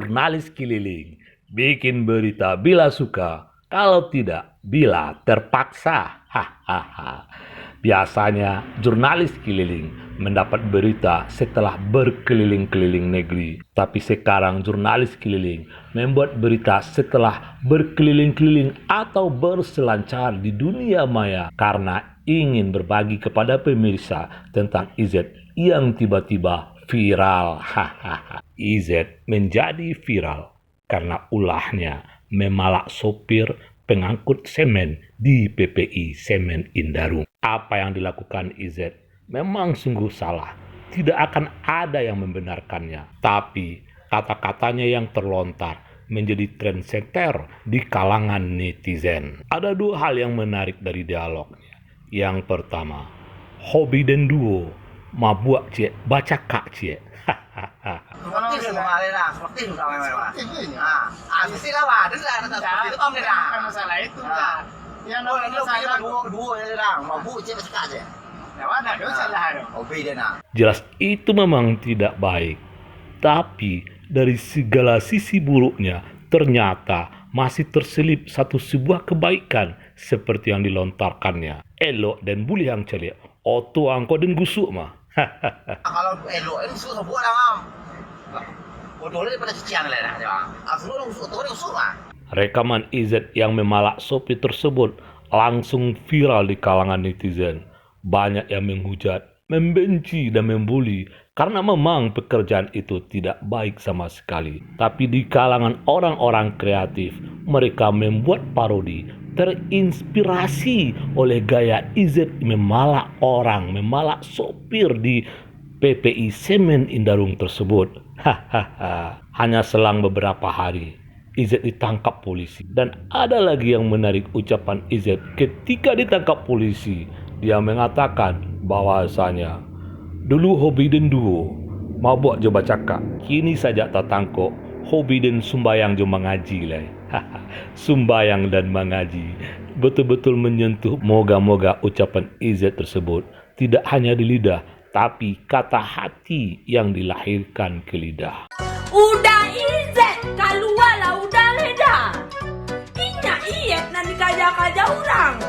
jurnalis keliling. Bikin berita bila suka, kalau tidak bila terpaksa. Hahaha. Biasanya jurnalis keliling mendapat berita setelah berkeliling-keliling negeri. Tapi sekarang jurnalis keliling membuat berita setelah berkeliling-keliling atau berselancar di dunia maya karena ingin berbagi kepada pemirsa tentang IZ yang tiba-tiba viral. Hahaha. IZ menjadi viral karena ulahnya memalak sopir pengangkut semen di PPI Semen Indarung. Apa yang dilakukan IZ memang sungguh salah. Tidak akan ada yang membenarkannya. Tapi kata-katanya yang terlontar menjadi trendsetter di kalangan netizen. Ada dua hal yang menarik dari dialognya. Yang pertama, hobi dan duo, mabuk cik, baca kak cik. Seperti semua lah, seperti juga memang. Mesti lah, ada seperti itu om dah. Masalah itu Ah. kan. Yang namanya masalah kedua ni lah, mabuk cik cakap je. mana ada salah ada. Hobi dia nak. Jelas itu memang tidak baik. Tapi dari segala sisi buruknya ternyata masih terselip sebuah kebaikan seperti yang dilontarkannya. Elok dan buli yang celik. Oto angkot dan gusuk mah. Kalau elok ini susah buat lah. Bodoh ni daripada cucian lah dah. Asal lu usuk tu ni usuk lah. Rekaman IZ yang memalak sopir tersebut langsung viral di kalangan netizen. Banyak yang menghujat, membenci dan membuli karena memang pekerjaan itu tidak baik sama sekali. Tapi di kalangan orang-orang kreatif, mereka membuat parodi terinspirasi oleh gaya IZ memalak orang, memalak sopir di PPI Semen Indarung tersebut. Hahaha. Hanya selang beberapa hari, IZ ditangkap polisi. Dan ada lagi yang menarik ucapan IZ ketika ditangkap polisi. Dia mengatakan bahwasanya dulu hobi dan duo, mabuk je bacakak. Kini saja tertangkap, hobi dan sumbayang je mengaji lah. Sumbayang dan mengaji betul-betul menyentuh. Moga-moga ucapan IZ tersebut tidak hanya di lidah, tapi kata hati yang dilahirkan ke lidah. Udah izet, keluarlah udah leda. Ingat iet nanti kaja-kaja orang.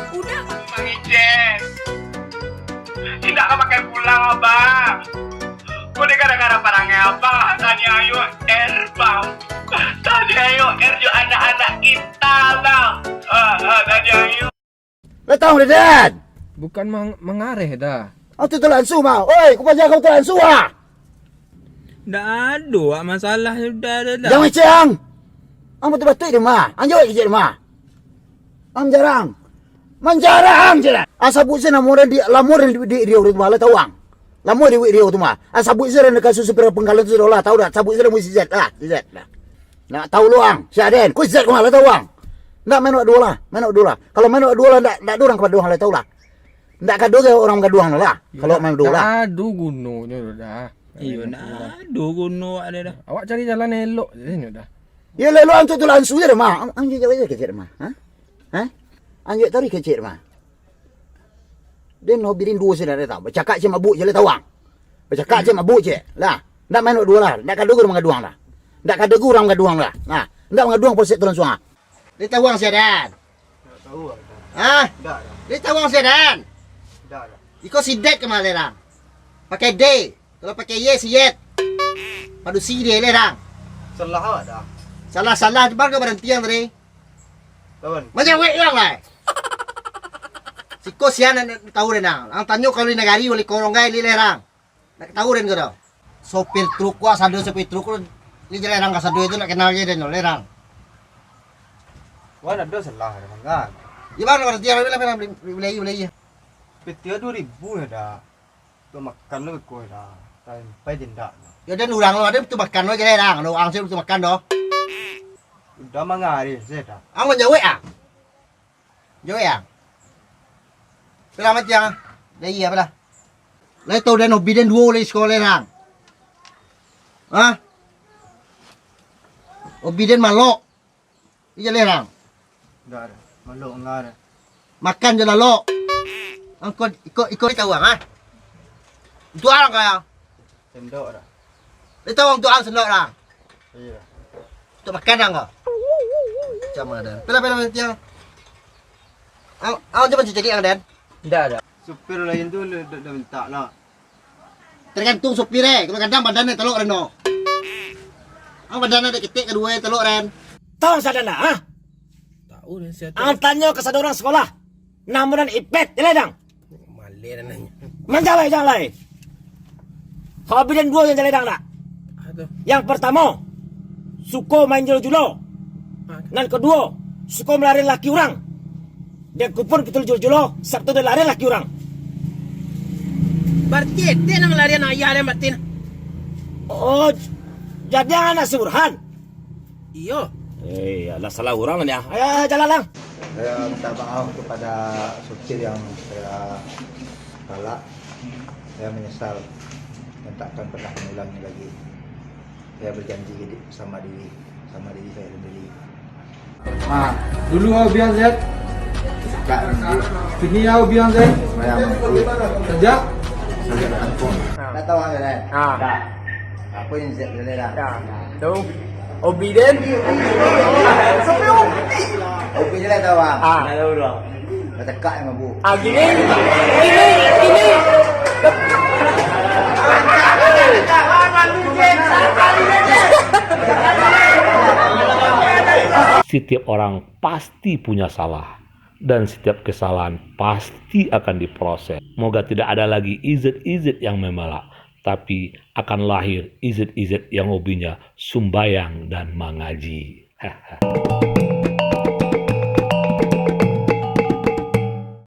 Udah Bang Ijen. Tidak lah pakai pulang abang. Kau ni gara-gara barangnya abang. Tadi ayo erbang. Tadi ayo erjo anak-anak kita bang. Tadi ayo. Lo tahu dah, Dad? Bukan mengareh dah. Aku tu langsung mah. Oi, kau panjang kau tu langsung ah. Dah ada masalah sudah ada. Jangan macam. Ang betul-betul dia mah. Ang jauh kerja dia mah. Ang jarang. Menjarang je lah. Asabut saya namoran di lamoran di Rio tu mah. Lo tahu ang. Lamor di Rio tu mah. Asabut saya nak kasus supir penggalan tu lah. Tahu dah. Asabut saya mesti zat lah. Zat lah. Nak tahu lu ang. Siaden. Kau zat kau mah. Lo tahu ang. Nak main dua lah. Main dua lah. Kalau main dua lah, tak dorang kepada dua lah. Tahu lah. Tak kado ke orang gaduang lah. Kalau main dua lah. Ada gunanya dah. Iyo nak ada guna ada dah. Awak cari jalan elok je sini dah. Ya lalu ang tu langsung je dah mah. Ang jauh je kerja mah. Ha? Ha? Ang jauh tadi kerja mah. Dia no birin dua sudah tahu. Bercakap je mabuk je lah tahu ang. Bercakap je mabuk je. Lah. Tak main dua lah. Tak kado ke orang gaduang lah. Tak kado ke orang gaduang lah. Nah, tak gaduang polisi tu langsung ah. Dia tahu ang siadan. Tahu lah. Ha? Dah. Dia tahu ang siadan. Dah. Ikut si det ke mana lerang? Pakai D. Kalau pakai Y si yet. Padu si dia lerang. Salah awak dah. Salah-salah cepat ke berhentian tadi. Lawan. Macam wek yang lah. Si kosian nak tahu renang. Ang tanyo kalau di negari oleh koronggai li lerang. Nak tahu ren ke dah. Sopir truk kuah sadu sopir truk li lerang ka sadu itu nak kenal je den lerang. Wah ada salah ada mangga. Gimana berhentian beli. Petia 2000 ya dah. Tu makan lu kau dah. Sampai denda. Ya dan urang lo ada tu makan lo je lerang. Lo ang sih tu makan doh. Udah mangari saya dah. Ang jauh ah. Jauh ah. Pela macam dah iya pela. Lai tahu dan hobi dan dua oleh sekolah lerang. Ha? Hobi dan malok. Iya lerang. Dah. Maluk ngar. Makan je lalok. Angkot ikut tahu ah. Tu orang kaya. Sendok dah. Dia tahu orang tu orang sendok lah. Iya. Untuk makan enggak? Macam mana? Pila tiang. Ang coba cek ang Dan. Tidak ada. Supir lain tu dah minta lah. Tergantung supir kadang-kadang badannya teluk reno. Ang badannya ada ketik kedua teluk ren. Tahu sadana, ha? Tahu dah saya Ang tanya ke satu orang sekolah. Namunan ipet, jeledang. Malay dah nanya. Menjawab yang lain. Kau bilang dua yang jeledang tak? Aduh. Yang pertama, suka main julo-julo. Dan kedua, suka melari laki orang. Dia kupon betul julo-julo, Sabtu dia lari laki orang. Berarti dia nang larian ayah dia Martin. Oh, jadi anak si Burhan. Iyo. Alah salah orang ni. Ayo jalan lang. Saya minta maaf kepada supir yang saya galak. Saya menyesal dan takkan pernah mengulangi lagi. Saya berjanji sama diri saya sendiri. Dulu aku bilang Zed, Kak nanti kini aku bilang Zed, saya nanti sejak saya kampung. Tak tahu apa dah. Dah. Apa yang Zed boleh dah. Tu. Obedient. Opi je lah tahu bang. Dah tahu dah. Macam kak yang mabuk. Gini. Setiap orang pasti punya salah. Dan setiap kesalahan pasti akan diproses. Moga tidak ada lagi izet-izet yang memelak. Tapi akan lahir izet-izet yang hobinya sumbayang dan mengaji. Hahaha.